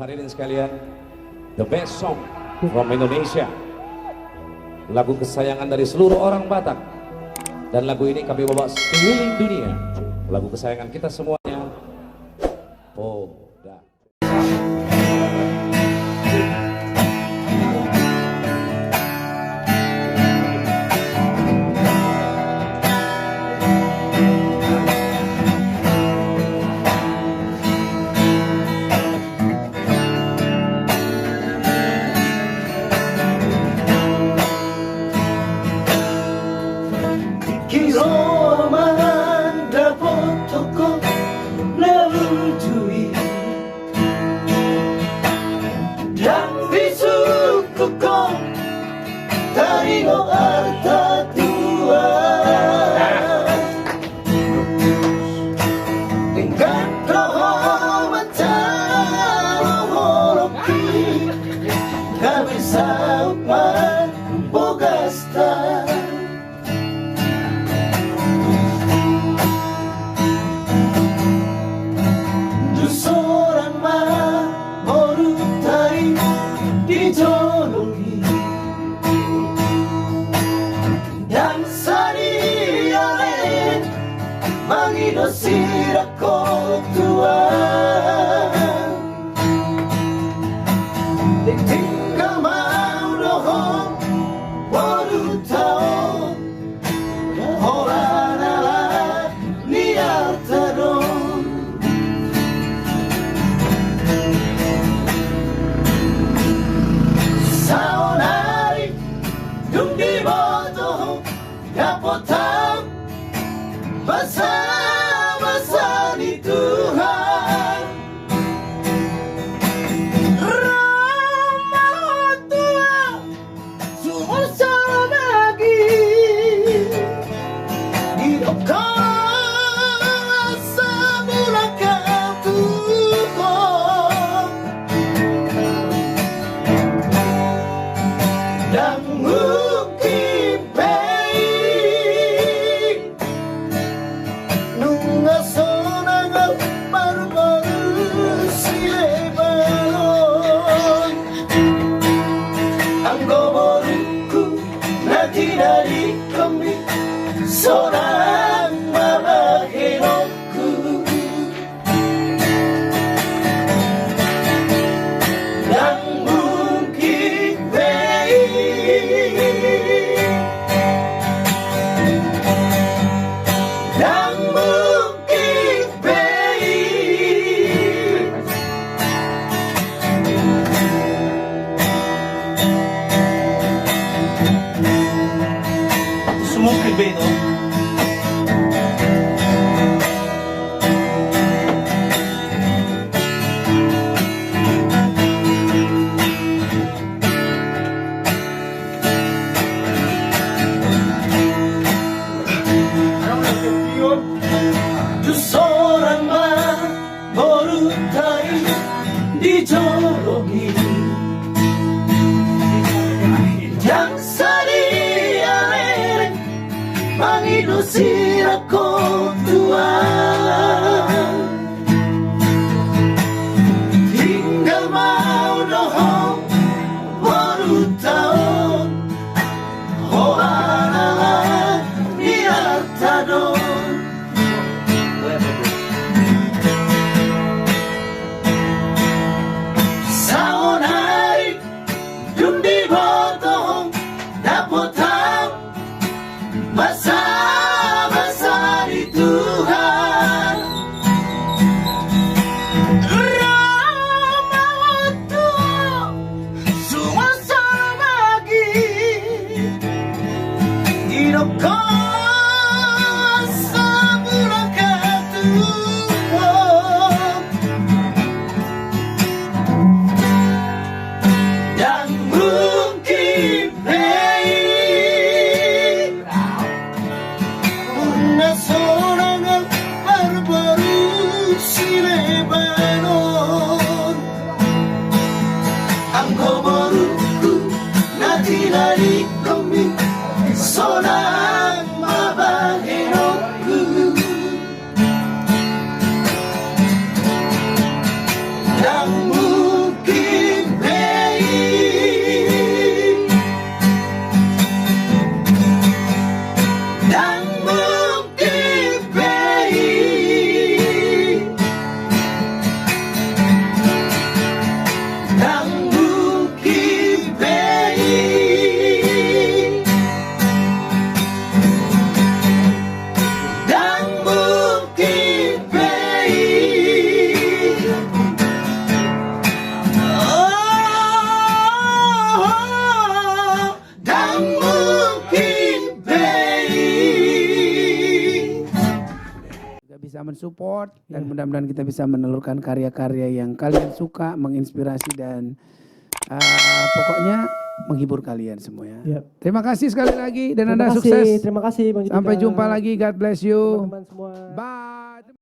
hadirin sekalian, the best song from Indonesia, lagu kesayangan dari seluruh orang Batak, dan lagu ini kami bawa sekeliling dunia, lagu kesayangan kita semuanya. Polda. Yang bisa mensupport dan mudah-mudahan kita bisa menelurkan karya-karya yang kalian suka, menginspirasi dan pokoknya menghibur kalian semua ya. Terima kasih sekali lagi dan Anda sukses. Terima kasih Bang Judika. Sampai jumpa lagi. God bless you. Teman-teman semua. Bye.